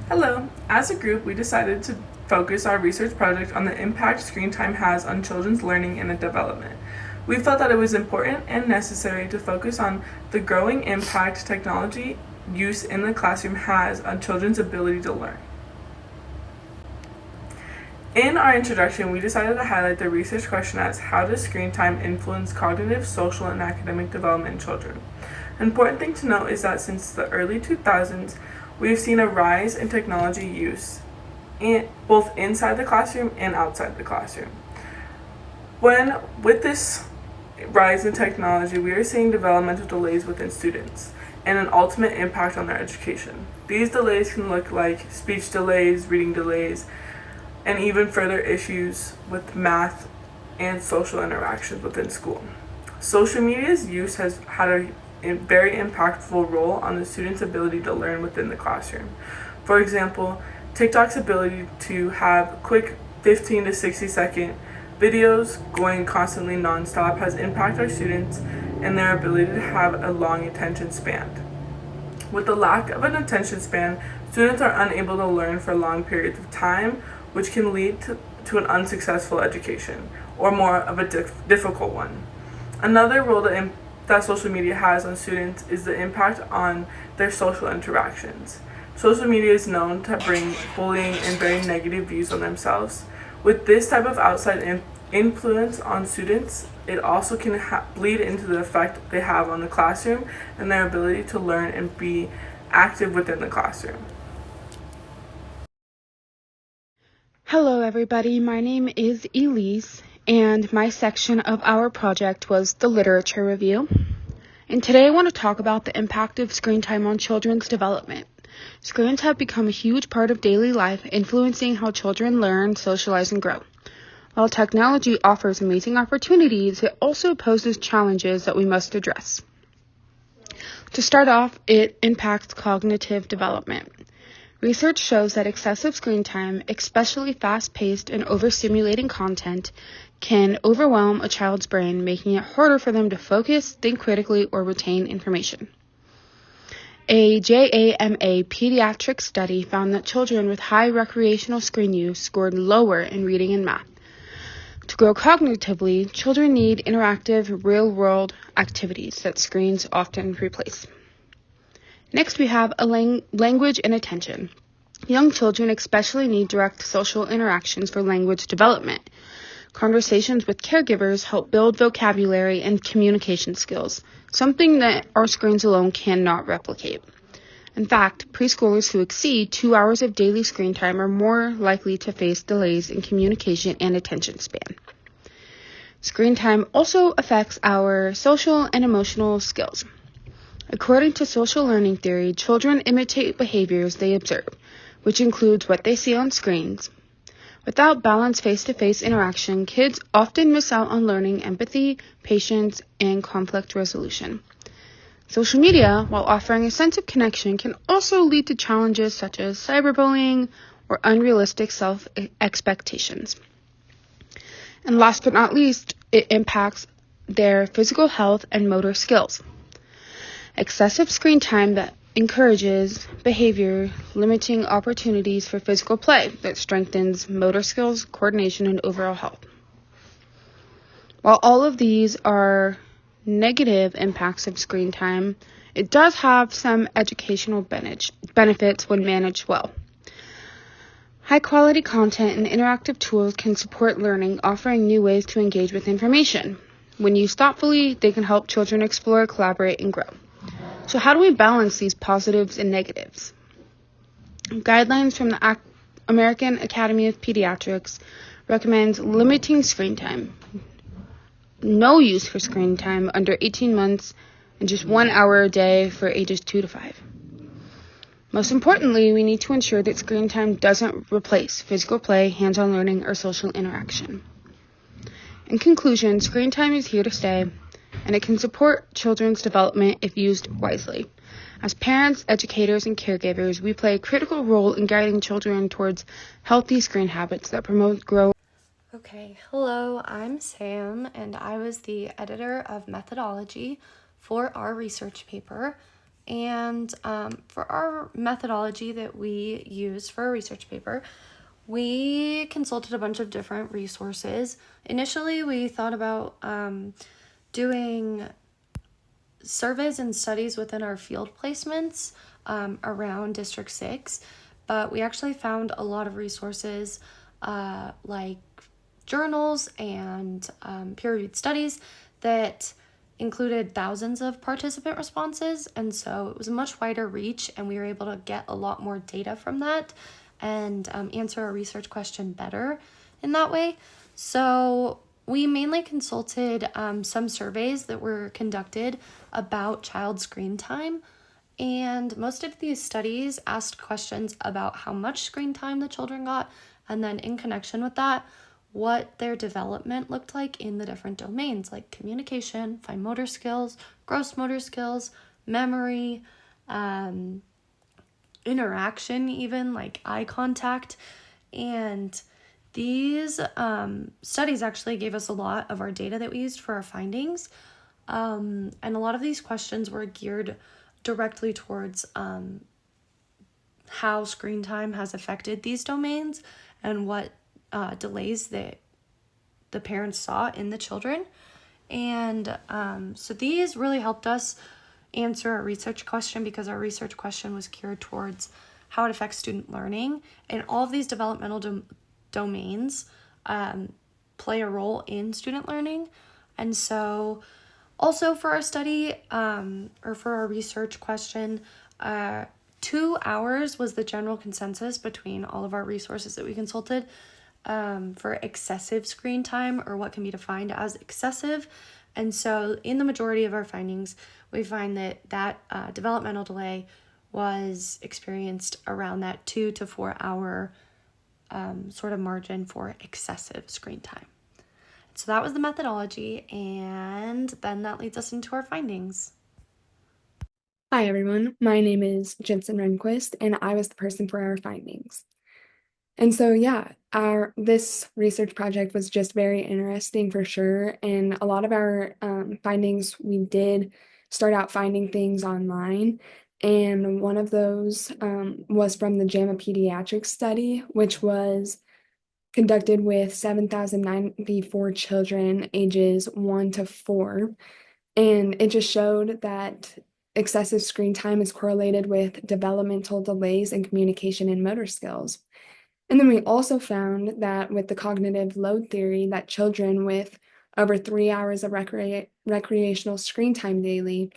Hello. As a group, we decided to focus our research project on the impact screen time has on children's learning and development. We felt that it was important and necessary to focus on the growing impact technology use in the classroom has on children's ability to learn. In our introduction, we decided to highlight the research question as how does screen time influence cognitive, social, and academic development in children? An important thing to note is that since the early 2000s, we have seen a rise in technology use both inside the classroom and outside the classroom. With this rise in technology, we are seeing developmental delays within students and an ultimate impact on their education. These delays can look like speech delays, reading delays, and even further issues with math and social interactions within school. Social media's use has had a very impactful role on the student's ability to learn within the classroom. For example, TikTok's ability to have quick 15 to 60-second videos going constantly nonstop has impacted our students and their ability to have a long attention span. With the lack of an attention span, students are unable to learn for long periods of time, which can lead to an unsuccessful education or more of a difficult one. Another role that social media has on students is the impact on their social interactions. Social media is known to bring bullying and very negative views on themselves. With this type of outside influence on students, it also can bleed into the effect they have on the classroom and their ability to learn and be active within the classroom. Hello everybody, my name is Elise, and my section of our project was the literature review. And today I want to talk about the impact of screen time on children's development. Screens have become a huge part of daily life, influencing how children learn, socialize, and grow. While technology offers amazing opportunities, it also poses challenges that we must address. To start off, it impacts cognitive development. Research shows that excessive screen time, especially fast-paced and overstimulating content, can overwhelm a child's brain, making it harder for them to focus, think critically, or retain information. A JAMA pediatric study found that children with high recreational screen use scored lower in reading and math. To grow cognitively, children need interactive, real-world activities that screens often replace. Next, we have language and attention. Young children especially need direct social interactions for language development. Conversations with caregivers help build vocabulary and communication skills, something that our screens alone cannot replicate. In fact, preschoolers who exceed 2 hours of daily screen time are more likely to face delays in communication and attention span. Screen time also affects our social and emotional skills. According to social learning theory, children imitate behaviors they observe, which includes what they see on screens. Without balanced face-to-face interaction, kids often miss out on learning empathy, patience, and conflict resolution. Social media, while offering a sense of connection, can also lead to challenges such as cyberbullying or unrealistic self-expectations. And last but not least, it impacts their physical health and motor skills. Excessive screen time that encourages behavior limiting opportunities for physical play that strengthens motor skills, coordination, and overall health. While all of these are negative impacts of screen time, it does have some educational benefits when managed well. High-quality content and interactive tools can support learning, offering new ways to engage with information. When used thoughtfully, they can help children explore, collaborate, and grow. So how do we balance these positives and negatives? Guidelines from the American Academy of Pediatrics recommends limiting screen time. No use for screen time under 18 months and just 1 hour a day for ages 2 to 5. Most importantly, we need to ensure that screen time doesn't replace physical play, hands-on learning, or social interaction. In conclusion, screen time is here to stay, and it can support children's development if used wisely. As parents, educators, and caregivers, we play a critical role in guiding children towards healthy screen habits that promote growth. Okay, hello, I'm Sam, and I was the editor of methodology for our research paper. And for our methodology that we used for a research paper, we consulted a bunch of different resources. Initially, we thought about doing surveys and studies within our field placements around District 6, but we actually found a lot of resources like journals and peer-reviewed studies that included thousands of participant responses, and so it was a much wider reach, and we were able to get a lot more data from that and answer a research question better in that way. So we mainly consulted some surveys that were conducted about child screen time, and most of these studies asked questions about how much screen time the children got, and then in connection with that, what their development looked like in the different domains like communication, fine motor skills, gross motor skills, memory, interaction, even like eye contact. And these studies actually gave us a lot of our data that we used for our findings. And a lot of these questions were geared directly towards how screen time has affected these domains and what delays that the parents saw in the children. And so these really helped us answer a research question, because our research question was geared towards how it affects student learning. And all of these developmental domains play a role in student learning. And so also for our study or for our research question, 2 hours was the general consensus between all of our resources that we consulted for excessive screen time, or what can be defined as excessive. And so in the majority of our findings, we find that developmental delay was experienced around that 2 to 4 hour sort of margin for excessive screen time. So that was the methodology, and then that leads us into our findings. Hi everyone, my name is Jensen Renquist, and I was the person for our findings. And so this research project was just very interesting for sure, and a lot of our findings, we did start out finding things online, and one of those was from the JAMA Pediatrics study, which was conducted with 7,094 children ages 1 to 4, and it just showed that excessive screen time is correlated with developmental delays in communication and motor skills. And then we also found that with the cognitive load theory, that children with over 3 hours of recreational screen time daily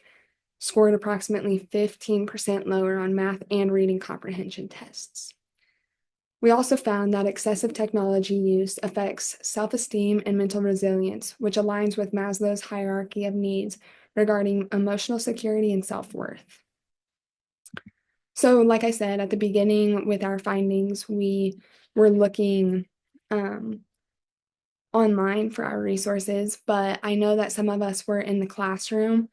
scored approximately 15% lower on math and reading comprehension tests. We also found that excessive technology use affects self-esteem and mental resilience, which aligns with Maslow's hierarchy of needs regarding emotional security and self-worth. So, like I said at the beginning with our findings, we were looking online for our resources, but I know that some of us were in the classroom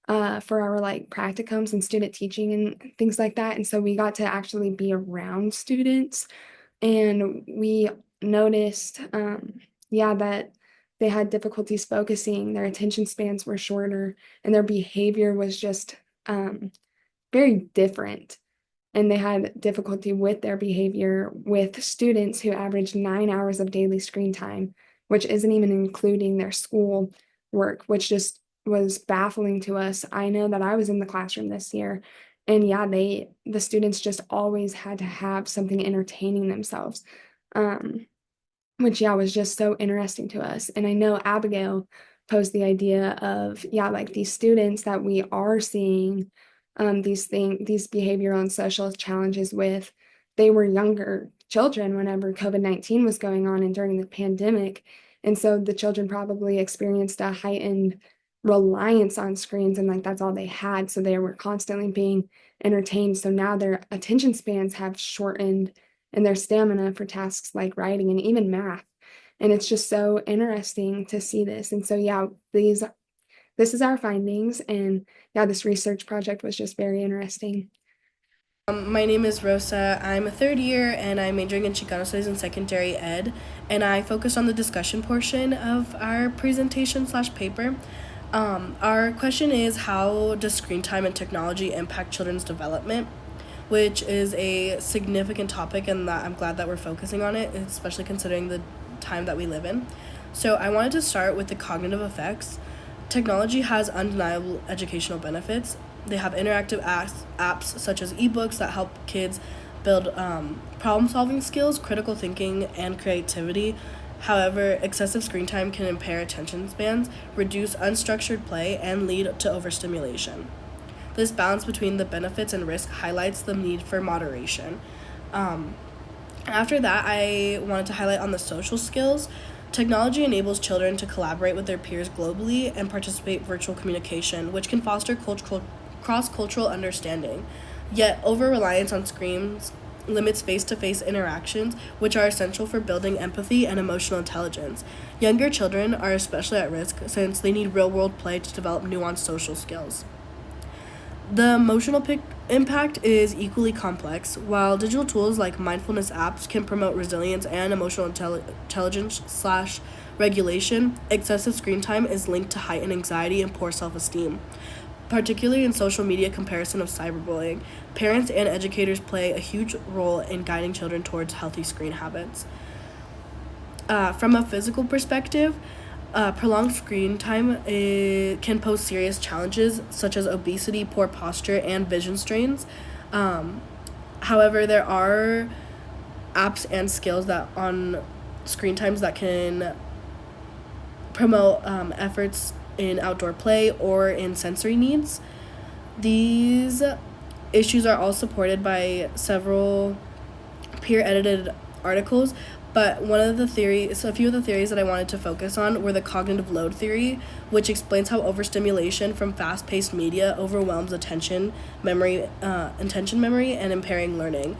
for our practicums and student teaching and things like that. And so we got to actually be around students, and we noticed, that they had difficulties focusing, their attention spans were shorter, and their behavior was just very different. And they had difficulty with their behavior with students who averaged 9 hours of daily screen time, which isn't even including their school work, which just was baffling to us. I know that I was in the classroom this year, and the students just always had to have something entertaining themselves, which was just so interesting to us. And I know Abigail posed the idea of these students that we are seeing these behavioral and social challenges with, they were younger children whenever COVID-19 was going on and during the pandemic. And so the children probably experienced a heightened reliance on screens, and that's all they had. So they were constantly being entertained. So now their attention spans have shortened, and their stamina for tasks like writing and even math. And it's just so interesting to see this. And so this is our findings, and this research project was just very interesting. My name is Rosa. I'm a third year, and I'm majoring in Chicano Studies and Secondary Ed, and I focus on the discussion portion of our presentation/paper. Our question is, how does screen time and technology impact children's development? Which is a significant topic, and that I'm glad that we're focusing on it, especially considering the time that we live in. So I wanted to start with the cognitive effects. Technology has undeniable educational benefits. They have interactive apps such as ebooks that help kids build problem-solving skills, critical thinking, and creativity. However, excessive screen time can impair attention spans, reduce unstructured play, and lead to overstimulation. This balance between the benefits and risk highlights the need for moderation. After that, I wanted to highlight on the social skills. Technology enables children to collaborate with their peers globally and participate in virtual communication, which can foster cross-cultural understanding. Yet, over-reliance on screens limits face-to-face interactions, which are essential for building empathy and emotional intelligence. Younger children are especially at risk since they need real-world play to develop nuanced social skills. The emotional impact is equally complex. While digital tools like mindfulness apps can promote resilience and emotional intelligence/regulation, excessive screen time is linked to heightened anxiety and poor self-esteem, particularly in social media comparison of cyberbullying. Parents and educators play a huge role in guiding children towards healthy screen habits. From a physical perspective, prolonged screen time can pose serious challenges such as obesity, poor posture, and vision strains. However, there are apps and skills that on screen times that can promote efforts in outdoor play or in sensory needs. These issues are all supported by several peer-edited articles, but a few of the theories that I wanted to focus on were the cognitive load theory, which explains how overstimulation from fast-paced media overwhelms attention memory, and impairing learning.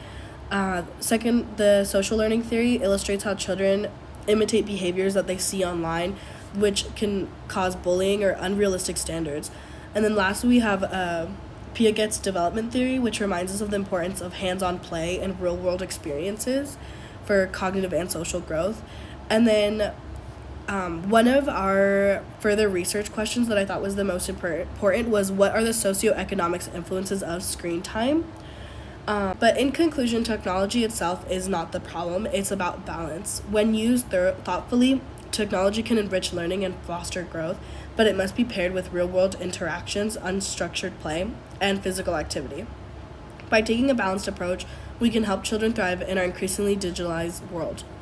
Second, the social learning theory illustrates how children imitate behaviors that they see online, which can cause bullying or unrealistic standards. And then lastly, we have Piaget's development theory, which reminds us of the importance of hands-on play and real-world experiences for cognitive and social growth. And then one of our further research questions that I thought was the most important was, what are the socioeconomic influences of screen time? But in conclusion, technology itself is not the problem. It's about balance. When used thoughtfully, technology can enrich learning and foster growth, but it must be paired with real-world interactions, unstructured play, and physical activity. By taking a balanced approach, we can help children thrive in our increasingly digitalized world.